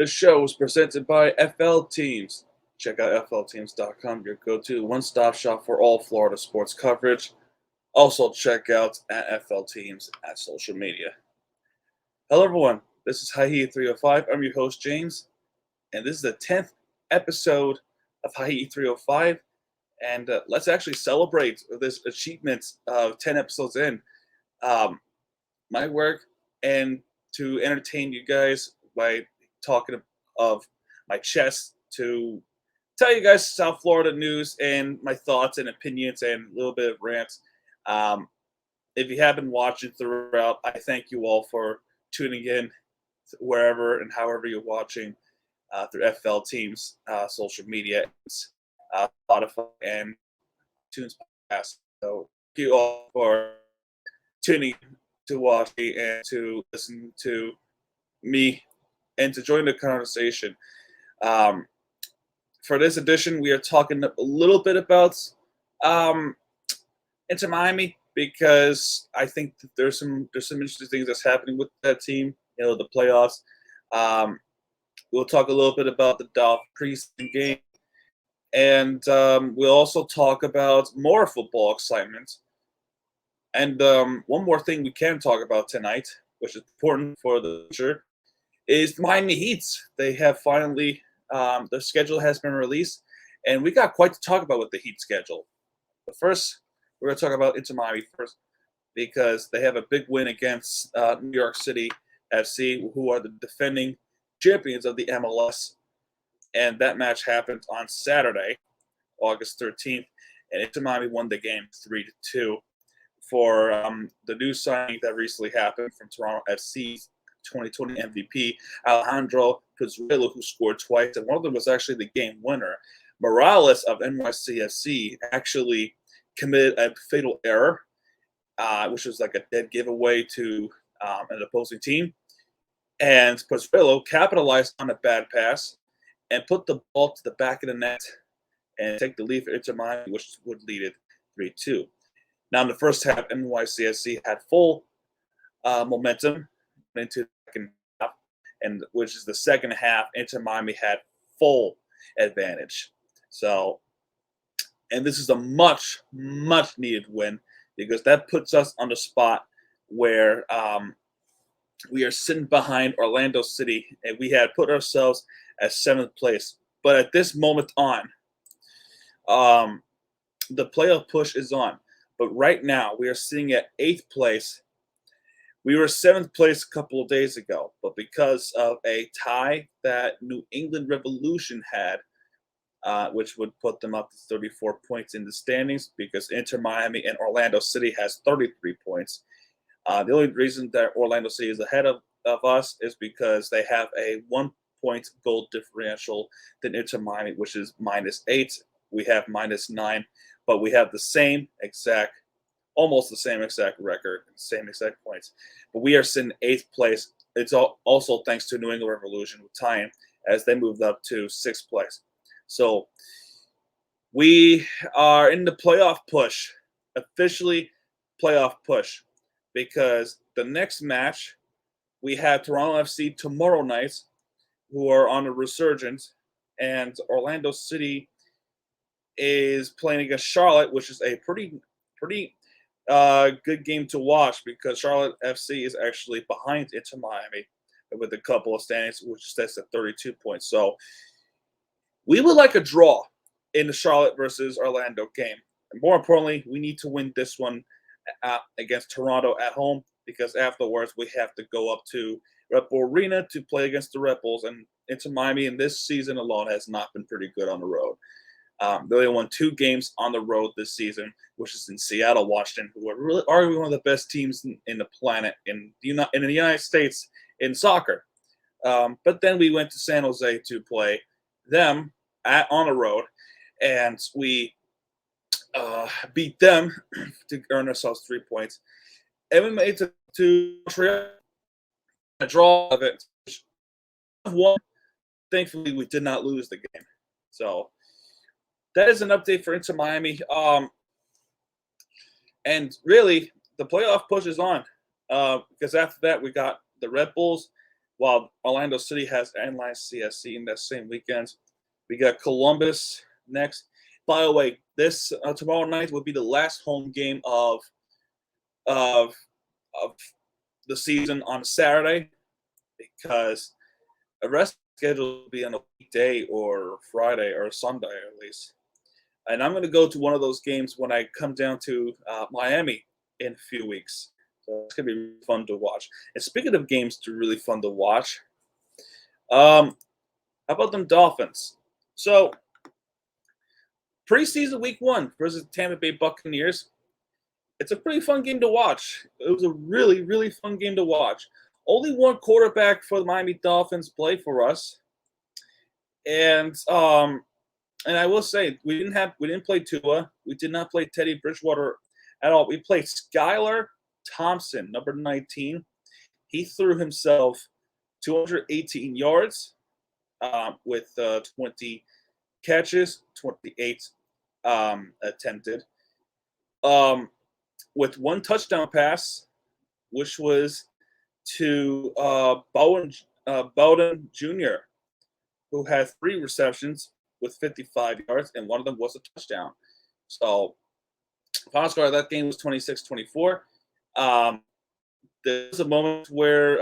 This show is presented by FL Teams. Check out flteams.com, your go-to one-stop shop for all Florida sports coverage. Also, check out at FL Teams at social media. Hello, everyone. This is Hahi 305. I'm your host, James, and this is the 10th episode of Hahi 305. And let's actually celebrate this achievement of 10 episodes in. My work and to entertain you guys by talking of my chess, to tell you guys South Florida news and my thoughts and opinions and a little bit of rants. If you have been watching throughout, I thank you all for tuning in wherever and however you're watching through FL Teams social media, Spotify, and Tunes podcast. So thank you all for tuning to watch me and to listen to me and to join the conversation. For this edition, we are talking a little bit about Inter Miami, because I think that there's some interesting things that's happening with that team. You know, the playoffs. We'll talk a little bit about the Dolphins preseason game, and we'll also talk about more football excitement. And one more thing we can talk about tonight, which is important for the future, is the Miami Heat. They have finally, their schedule has been released, and we got quite to talk about with the Heat schedule. But first, we're going to talk about Inter Miami first, because they have a big win against New York City FC, who are the defending champions of the MLS. And that match happened on Saturday, August 13th, and Inter Miami won the game 3-2 for the new signing that recently happened from Toronto FC's 2020 MVP, Alejandro Preseason, who scored twice, and one of them was actually the game winner. Morales of NYCFC actually committed a fatal error, which was like a dead giveaway to an opposing team. And Preseason capitalized on a bad pass and put the ball to the back of the net and take the lead for Inter Miami, which would lead it 3-2. Now, in the first half, NYCFC had full momentum into the second half, and which is the second half, Inter Miami had full advantage. So, and this is a much, much needed win, because that puts us on the spot where we are sitting behind Orlando City, and we had put ourselves at 7th place. But at this moment on, the playoff push is on. But right now, we are sitting at 8th place. We were 7th place a couple of days ago, but because of a tie that New England Revolution had, which would put them up to 34 points in the standings, because Inter Miami and Orlando City has 33 points. The only reason that Orlando City is ahead of us is because they have a 1-point goal differential than Inter Miami, which is -8. We have -9, but we have almost the same exact record, same exact points. But we are sitting 8th place. It's also thanks to New England Revolution with tying, as they moved up to 6th place. So we are in the playoff push, officially playoff push, because the next match, we have Toronto FC tomorrow night, who are on a resurgence, and Orlando City is playing against Charlotte, which is a pretty good game to watch, because Charlotte FC is actually behind Inter Miami with a couple of standings, which sets at 32 points. So we would like a draw in the Charlotte versus Orlando game. And more importantly, we need to win this one against Toronto at home, because afterwards we have to go up to Red Bull Arena to play against the Red Bulls. And Inter Miami in this season alone has not been pretty good on the road. They only won 2 games on the road this season, which is in Seattle, Washington, who are really arguably one of the best teams in the planet in the United States in soccer. But then we went to San Jose to play them on the road, and we beat them to earn ourselves 3 points. And we made it to Montreal, a draw of it. One, thankfully, we did not lose the game. So that is an update for Inter Miami. And really, the playoff push is on, because after that, we got the Red Bulls, while Orlando City has NYCFC in that same weekend. We got Columbus next. By the way, this tomorrow night will be the last home game of of the season on Saturday, because the rest of the schedule will be on a weekday or Friday or Sunday at least. And I'm going to go to one of those games when I come down to Miami in a few weeks. So it's going to be really fun to watch. And speaking of games to really fun to watch, how about them Dolphins? So, preseason week 1 versus Tampa Bay Buccaneers. It's a pretty fun game to watch. It was a really, really fun game to watch. Only one quarterback for the Miami Dolphins played for us. And I will say we didn't play Tua. We did not play Teddy Bridgewater at all. We played Skylar Thompson, number 19. He threw himself 218 yards with 20 catches, 28 attempted, with one touchdown pass, which was to Bowden Jr., who had 3 receptions with 55 yards, and one of them was a touchdown. So, final score of that game was 26-24. There was a moment where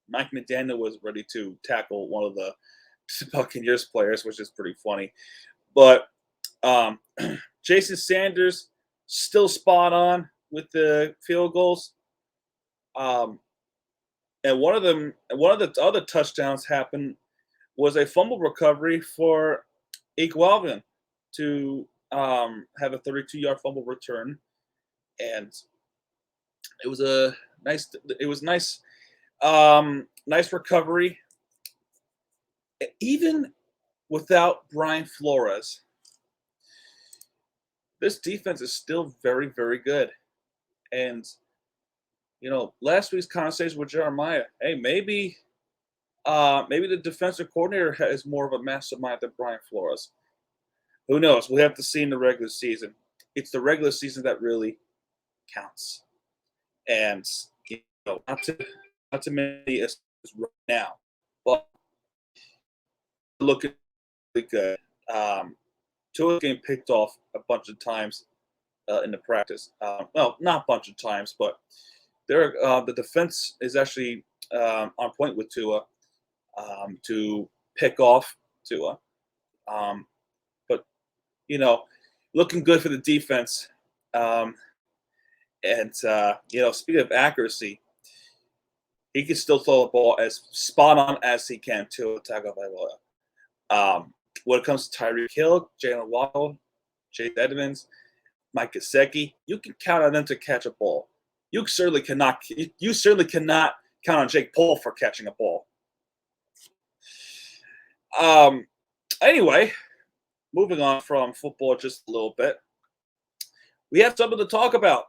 Mike McDaniel was ready to tackle one of the Buccaneers players, which is pretty funny. But Jason Sanders still spot on with the field goals. And one of the other touchdowns happened was a fumble recovery for Igualvin to have a 32-yard fumble return, and it was nice recovery. Even without Brian Flores, this defense is still very, very good. And last week's conversation with Jeremiah, hey, maybe the defensive coordinator is more of a mastermind than Brian Flores. Who knows? We have to see in the regular season. It's the regular season that really counts. And not to many as right now, but looking really good. Tua getting picked off a bunch of times in the practice. Well, not a bunch of times, but the defense is actually on point with Tua to pick off Tua. But looking good for the defense. Speaking of accuracy, he can still throw the ball as spot on as he can to Tagovailoa. When it comes to Tyreek Hill, Jalen Waddle, Chase Edmonds, Mike Gesicki, you can count on them to catch a ball. You certainly cannot count on Jake Paul for catching a ball. Anyway, moving on from football just a little bit, we have something to talk about.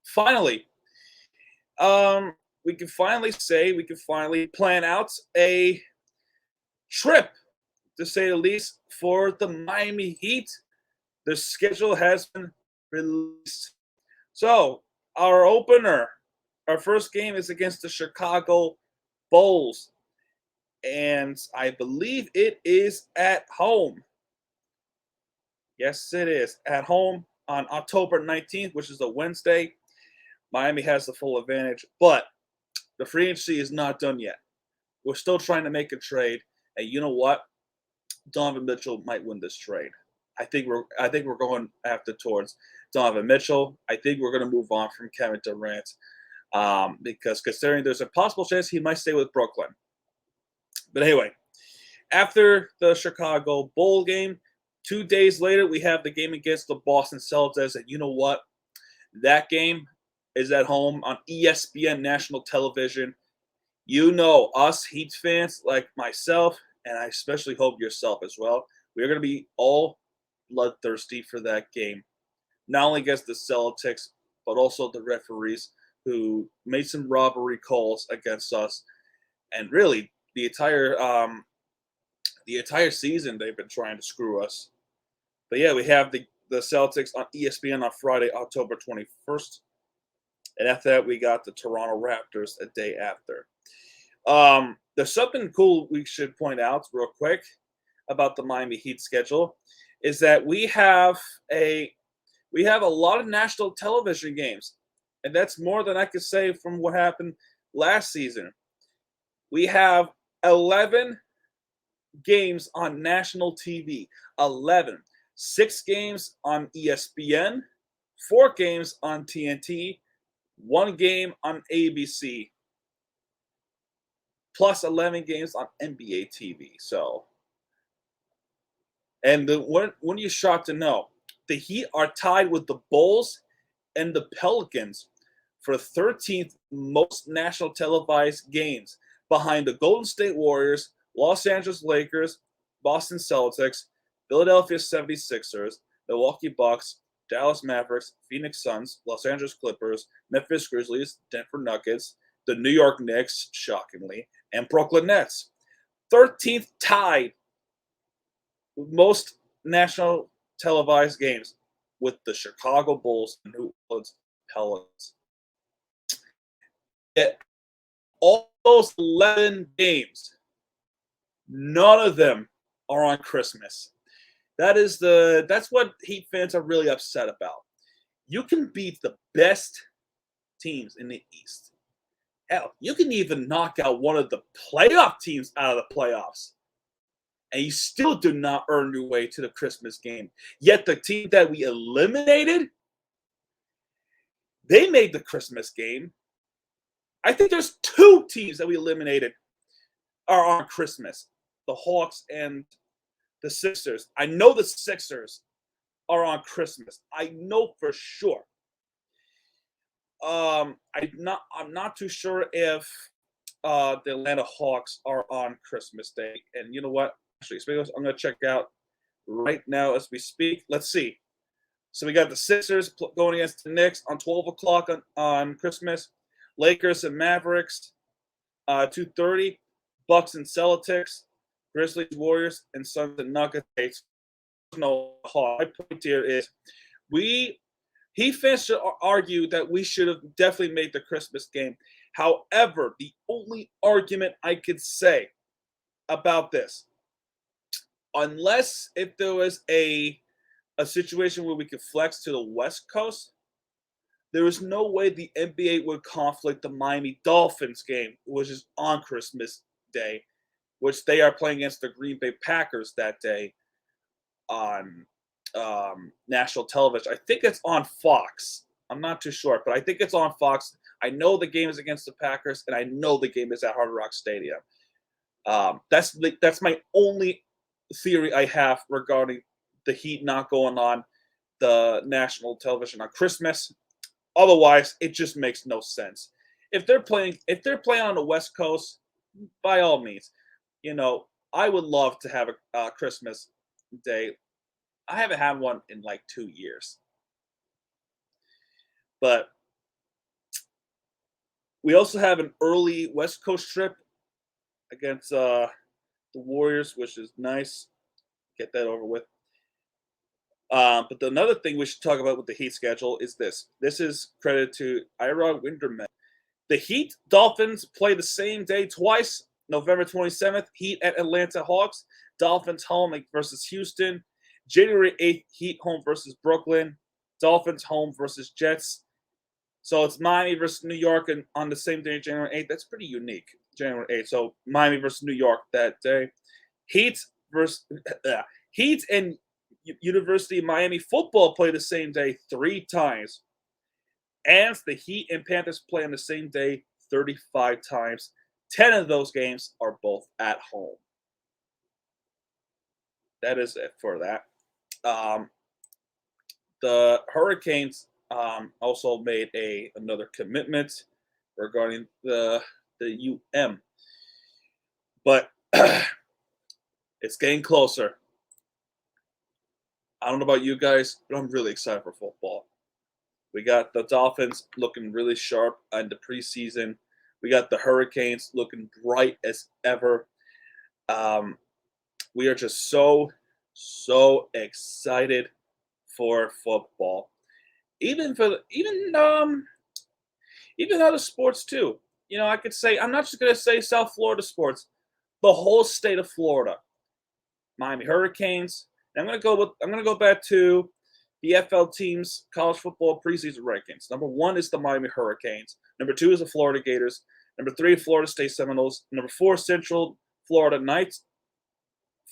Finally, we can finally plan out a trip, to say the least, for the Miami Heat. The schedule has been released. So, our first game is against the Chicago Bulls. And I believe it is at home. Yes, it is. At home on October 19th, which is a Wednesday. Miami has the full advantage, but the free agency is not done yet. We're still trying to make a trade, and you know what? Donovan Mitchell might win this trade. I think we're going towards Donovan Mitchell. I think we're going to move on from Kevin Durant, because considering there's a possible chance he might stay with Brooklyn. But anyway, after the Chicago Bull game, 2 days later, we have the game against the Boston Celtics, and you know what? That game is at home on ESPN national television. Us Heat fans like myself, and I especially hope yourself as well, we're going to be all bloodthirsty for that game. Not only against the Celtics, but also the referees who made some robbery calls against us. And really, the entire season they've been trying to screw us. But yeah, we have the Celtics on ESPN on Friday, October 21st. And after that, we got the Toronto Raptors a day after. There's something cool we should point out real quick about the Miami Heat schedule is that we have a lot of national television games, and that's more than I could say from what happened last season. We have 11 games on national TV. 11. 6 games on ESPN, 4 games on TNT, 1 game on ABC, plus 11 games on NBA TV. So, and when you're shocked to know, the Heat are tied with the Bulls and the Pelicans for 13th most national televised games, behind the Golden State Warriors, Los Angeles Lakers, Boston Celtics, Philadelphia 76ers, Milwaukee Bucks, Dallas Mavericks, Phoenix Suns, Los Angeles Clippers, Memphis Grizzlies, Denver Nuggets, the New York Knicks, shockingly, and Brooklyn Nets. 13th tied with most national televised games with the Chicago Bulls and New Orleans Pelicans. Yet all those 11 games, none of them are on Christmas. That's what Heat fans are really upset about. You can beat the best teams in the East. Hell, you can even knock out one of the playoff teams out of the playoffs, and you still do not earn your way to the Christmas game. Yet the team that we eliminated, they made the Christmas game. I think there's 2 teams that we eliminated are on Christmas. The Hawks and the Sixers. I know the Sixers are on Christmas. I know for sure. I'm not too sure if the Atlanta Hawks are on Christmas Day. And you know what? Actually, I'm going to check out right now as we speak. Let's see. So we got the Sixers going against the Knicks on 12 o'clock on Christmas. Lakers and Mavericks, 2:30. Bucks and Celtics. Grizzlies, Warriors, and Suns and Nuggets. No, my point here is Heat fans should argue that we should have definitely made the Christmas game. However, the only argument I could say about this, unless if there was a situation where we could flex to the West Coast, there is no way the NBA would conflict the Miami Dolphins game, which is on Christmas Day, which they are playing against the Green Bay Packers that day on national television. I think it's on Fox. I'm not too sure, but I think it's on Fox. I know the game is against the Packers, and I know the game is at Hard Rock Stadium. That's my only theory I have regarding the Heat not going on the national television on Christmas. Otherwise, it just makes no sense. If they're playing on the West Coast, by all means, I would love to have a Christmas Day. I haven't had one in like 2 years. But we also have an early West Coast trip against the Warriors, which is nice. Get that over with. But another thing we should talk about with the Heat schedule is this. This is credit to Ira Winderman. The Heat Dolphins play the same day twice. November 27th, Heat at Atlanta Hawks. Dolphins home versus Houston. January 8th, Heat home versus Brooklyn. Dolphins home versus Jets. So it's Miami versus New York and on the same day, January 8th. That's pretty unique, January 8th. So Miami versus New York that day. Heat and University of Miami football play the same day 3 times. And the Heat and Panthers play on the same day 35 times. 10 of those games are both at home. That is it for that. The Hurricanes also made another commitment regarding the UM. But it's getting closer. I don't know about you guys, but I'm really excited for football. We got the Dolphins looking really sharp in the preseason. We got the Hurricanes looking bright as ever. We are just so excited for football. Even other sports too. I could say, I'm not just going to say South Florida sports, the whole state of Florida. Miami Hurricanes. And I'm going to go back to the FL teams college football preseason rankings. Number 1 is the Miami Hurricanes. Number 2 is the Florida Gators. Number 3, Florida State Seminoles. Number 4, Central Florida Knights.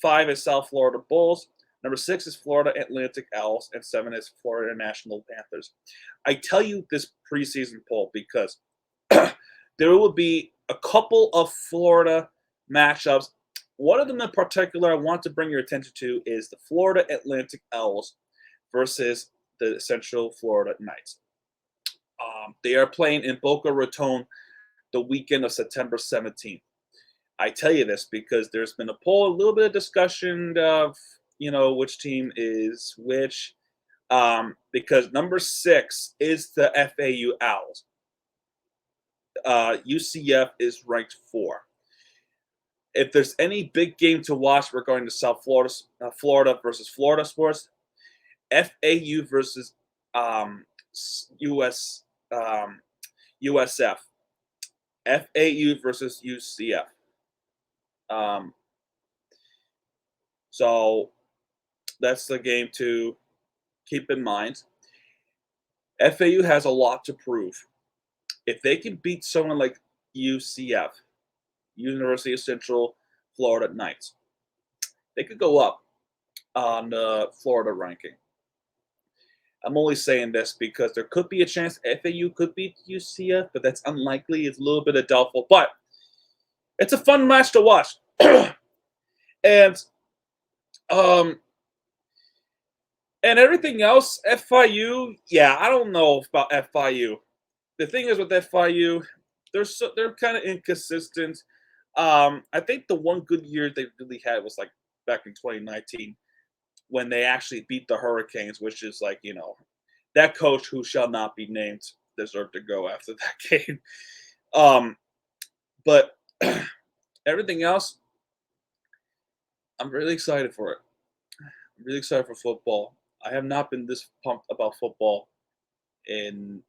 5 is South Florida Bulls. Number 6 is Florida Atlantic Owls. And 7 is Florida International Panthers. I tell you this preseason poll because there will be a couple of Florida matchups. One of them in particular I want to bring your attention to is the Florida Atlantic Owls versus the Central Florida Knights. They are playing in Boca Raton the weekend of September 17th. I tell you this because there's been a poll, a little bit of discussion of, which team is which, because number 6 is the FAU Owls. UCF is ranked 4. If there's any big game to watch regarding the South Florida, Florida versus Florida sports, FAU versus USF, FAU versus UCF. So that's the game to keep in mind. FAU has a lot to prove. If they can beat someone like UCF, University of Central Florida Knights, they could go up on the Florida ranking. I'm only saying this because there could be a chance FAU could beat UCF, but that's unlikely. It's a little bit of doubtful, but it's a fun match to watch. And everything else, FIU, yeah, I don't know about FIU. The thing is with FIU, they're kind of inconsistent. I think the one good year they really had was like back in 2019 when they actually beat the Hurricanes, which is like, that coach who shall not be named deserved to go after that game. But everything else, I'm really excited for it. I'm really excited for football. I have not been this pumped about football in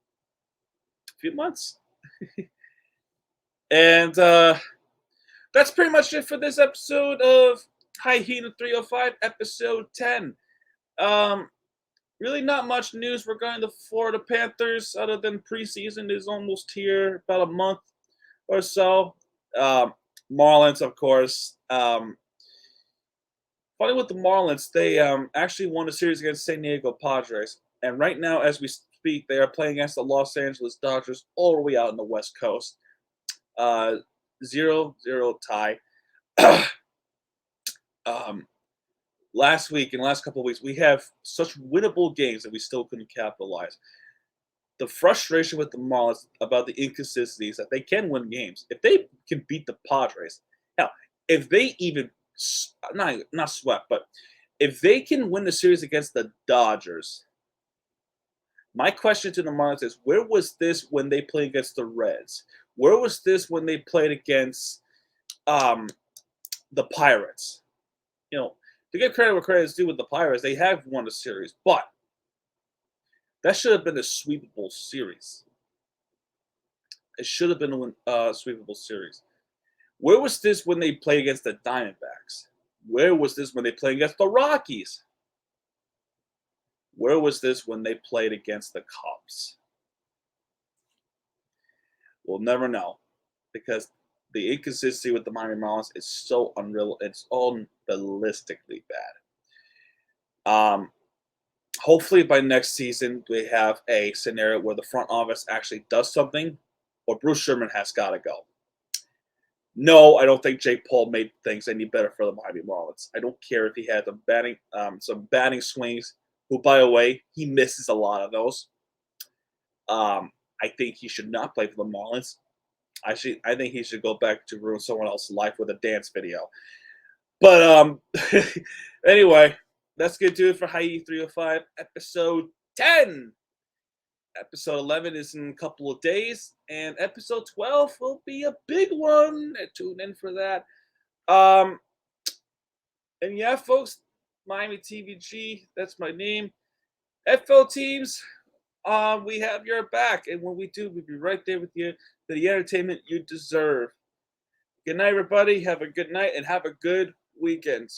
a few months. And that's pretty much it for this episode of Hyena 305, episode 10. Really not much news regarding the Florida Panthers other than preseason is almost here, about a month or so. Marlins, of course. Funny with the Marlins, they actually won a series against San Diego Padres. And right now, as we speak, they are playing against the Los Angeles Dodgers all the way out on the West Coast. 0-0 tie. Last week and last couple of weeks, we have such winnable games that we still couldn't capitalize. The frustration with the Marlins about the inconsistencies that they can win games. If they can beat the Padres, hell, if they even not swept, but if they can win the series against the Dodgers, my question to the Marlins is, where was this when they played against the Reds? Where was this when they played against the Pirates? To get credit where credit is due with the Pirates, they have won the series, but that should have been a sweepable series. It should have been a sweepable series. Where was this when they played against the Diamondbacks? Where was this when they played against the Rockies? Where was this when they played against the Cubs? We'll never know because the inconsistency with the Miami Marlins is so unreal. It's unrealistically bad. Hopefully by next season, we have a scenario where the front office actually does something or Bruce Sherman has got to go. No, I don't think Jake Paul made things any better for the Miami Marlins. I don't care if he had some batting swings, who, by the way, he misses a lot of those. I think he should not play for the Marlins. I think he should go back to ruin someone else's life with a dance video. But anyway, that's going to do it for Hawaii 305, episode 10. Episode 11 is in a couple of days, and episode 12 will be a big one. Tune in for that. And yeah, folks, Miami TVG, that's my name. FL teams, we have your back. And when we do, we'll be right there with you for the entertainment you deserve. Good night, everybody. Have a good night and have a good weekend.